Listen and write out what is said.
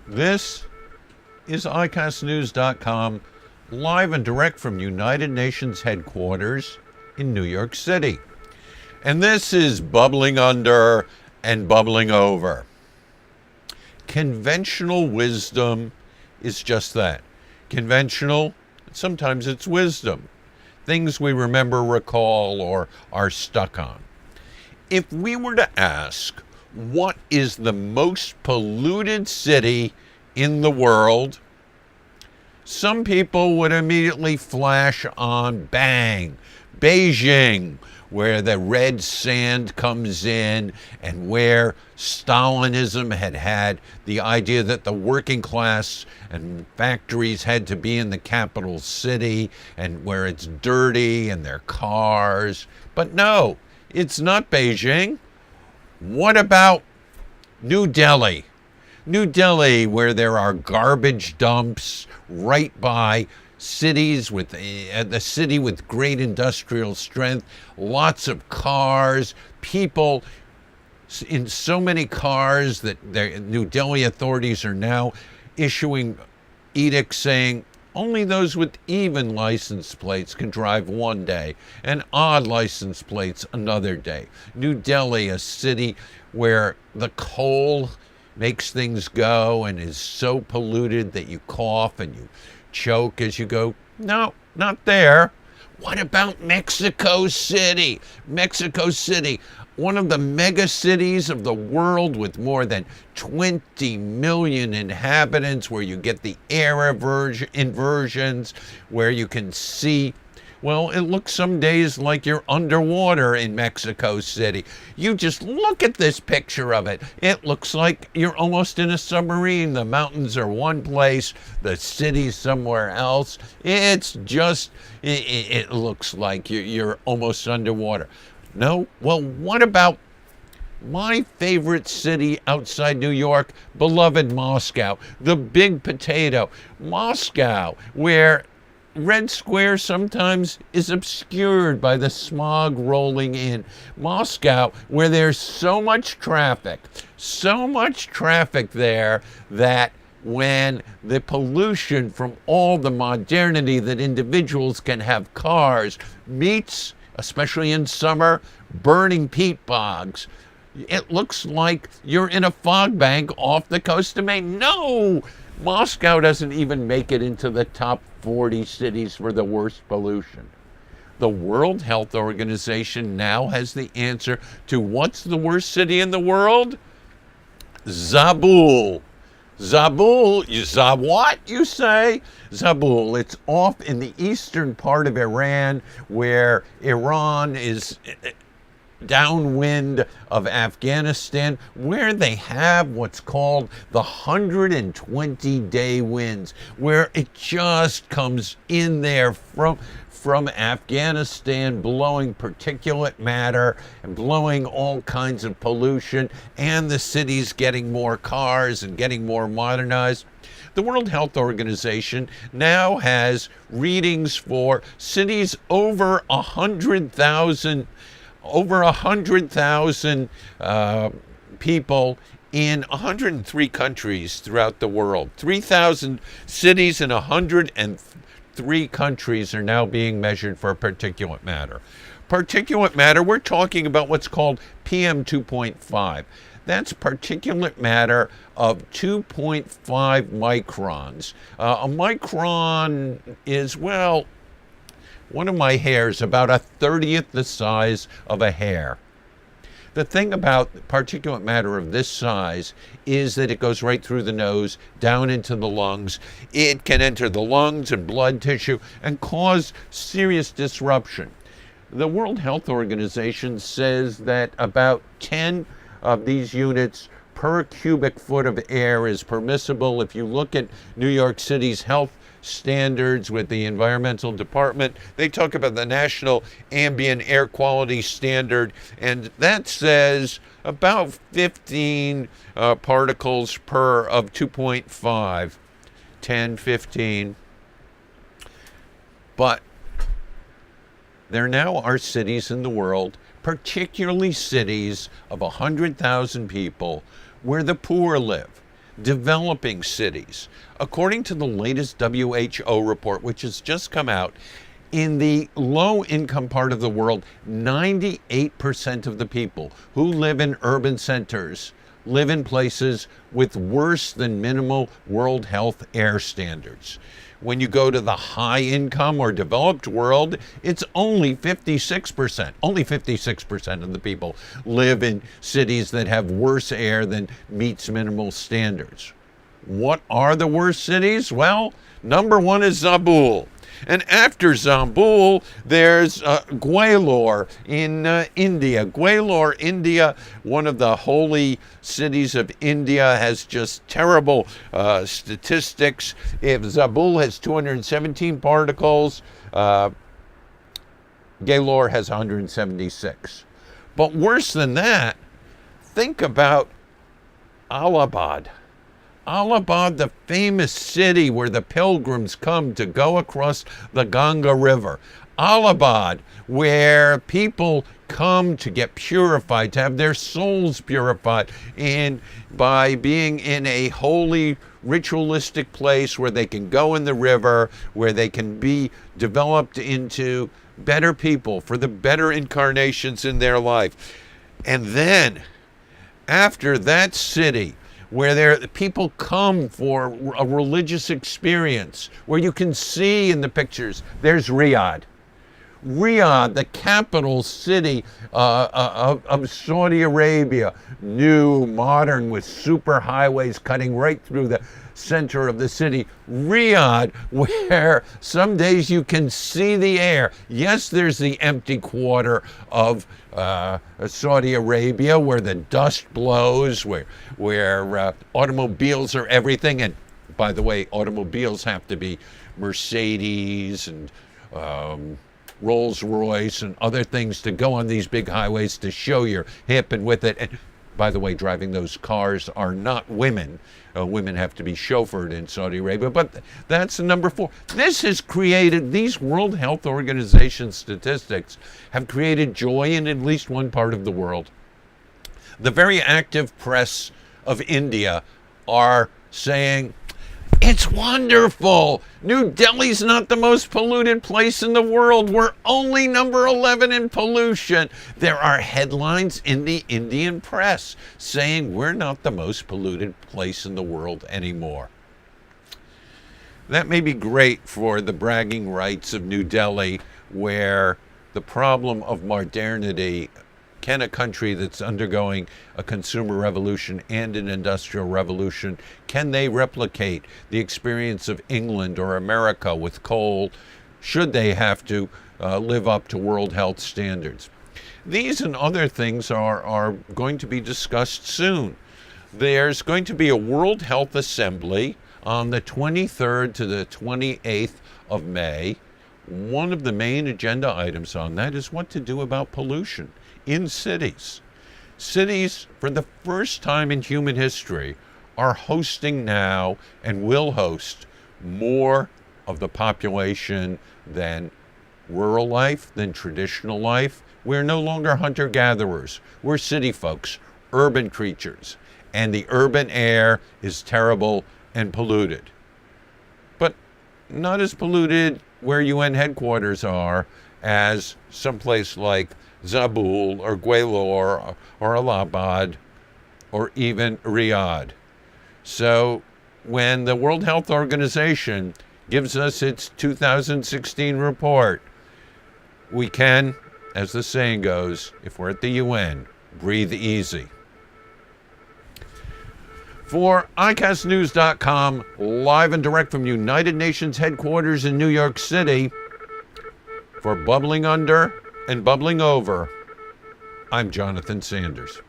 This is ICASTnews.com, live and direct from United Nations headquarters in New York City. And this is Bubbling Under and Bubbling Over. Conventional wisdom is just that. Conventional, sometimes it's wisdom. Things we remember, recall, or are stuck on. If we were to ask, what is the most polluted city in the world? Some people would immediately flash on bang, Beijing, where the red sand comes in and where Stalinism had the idea that the working class and factories had to be in the capital city, and where it's dirty and their cars. But no, it's not Beijing. What about New Delhi? New Delhi, where there are garbage dumps right by cities with the city with great industrial strength, lots of cars, people in so many cars that the New Delhi authorities are now issuing edicts saying only those with even license plates can drive one day and odd license plates another day. New Delhi, a city where the coal makes things go and is so polluted that you cough and you choke as you go. No, not there. What about Mexico City? Mexico City, one of the mega cities of the world with more than 20 million inhabitants, where you get the air inversions, where you can see. Well, it looks some days like you're underwater in Mexico City. You just look at this picture of it. It looks like you're almost in a submarine. The mountains are one place, the city's somewhere else. It's just, it looks like you're almost underwater. No? Well, what about my favorite city outside New York, beloved Moscow, the big potato, Moscow, where Red Square sometimes is obscured by the smog rolling in. Moscow, where there's so much traffic there that when the pollution from all the modernity that individuals can have cars meets, especially in summer, burning peat bogs, it looks like you're in a fog bank off the coast of Maine. No! Moscow doesn't even make it into the top 40 cities for the worst pollution. The World Health Organization now has the answer to what's the worst city in the world? Zabul. Zabul, what, you say? Zabul, it's off in the eastern part of Iran, where Iran is downwind of Afghanistan, where they have what's called the 120-day winds, where it just comes in there from Afghanistan, blowing particulate matter and blowing all kinds of pollution, and the city's getting more cars and getting more modernized. The World Health Organization now has readings for cities over 100,000 people in 103 countries throughout the world. 3,000 cities in 103 countries are now being measured for particulate matter. Particulate matter, we're talking about what's called PM 2.5. That's particulate matter of 2.5 microns. A micron is, well, one of my hairs, about 1/30th the size of a hair. The thing about particulate matter of this size is that it goes right through the nose, down into the lungs. It can enter the lungs and blood tissue and cause serious disruption. The World Health Organization says that about 10 of these units per cubic foot of air is permissible. If you look at New York City's health standards with the environmental department, they talk about the National Ambient Air Quality Standard, and that says about 15 particles per of 2.5, 10, 15. But there now are cities in the world particularly cities of 100,000 people where the poor live, developing cities. According to the latest WHO report, which has just come out, in the low-income part of the world, 98% of the people who live in urban centers live in places with worse than minimal World Health air standards. When you go to the high-income or developed world, it's only 56%. Only 56% of the people live in cities that have worse air than meets minimal standards. What are the worst cities? Well, number one is Zabul. And after Zabul, there's Gwalior in India. Gwalior, India, one of the holy cities of India, has just terrible statistics. If Zabul has 217 particles, Gwalior has 176. But worse than that, think about Allahabad. Allahabad, the famous city where the pilgrims come to go across the Ganga River. Allahabad, where people come to get purified, to have their souls purified, and by being in a holy, ritualistic place where they can go in the river, where they can be developed into better people for the better incarnations in their life. And then, after that city, where people come for a religious experience, where you can see in the pictures, there's Riyadh. Riyadh, the capital city of Saudi Arabia, new, modern, with super highways cutting right through the center of the city. Riyadh, where some days you can see the air. Yes, there's the empty quarter of Saudi Arabia, where the dust blows, where automobiles are everything. And by the way, automobiles have to be Mercedes and Rolls-Royce and other things to go on these big highways to show you're hip and with it. And by the way, driving those cars are not women. Women have to be chauffeured in Saudi Arabia, but that's number 4. This has created, these World Health Organization statistics have created joy in at least one part of the world. The very active press of India are saying, it's wonderful. New Delhi's not the most polluted place in the world. We're only number 11 in pollution. There are headlines in the Indian press saying we're not the most polluted place in the world anymore. That may be great for the bragging rights of New Delhi, where the problem of modernity, can a country that's undergoing a consumer revolution and an industrial revolution, can they replicate the experience of England or America with coal? Should they have to live up to World Health standards? These and other things are going to be discussed soon. There's going to be a World Health Assembly on the 23rd to the 28th of May. One of the main agenda items on that is what to do about pollution in cities. Cities, for the first time in human history, are hosting now and will host more of the population than rural life, than traditional life. We're no longer hunter-gatherers. We're city folks, urban creatures, and the urban air is terrible and polluted. But not as polluted where UN headquarters are as someplace like Zabul or Gwalior or Allahabad or even Riyadh. So when the World Health Organization gives us its 2016 report, we can, as the saying goes, if we're at the UN, breathe easy. For iCastNews.com, live and direct from United Nations headquarters in New York City, for Bubbling Under and Bubbling Over, I'm Jonathan Sanders.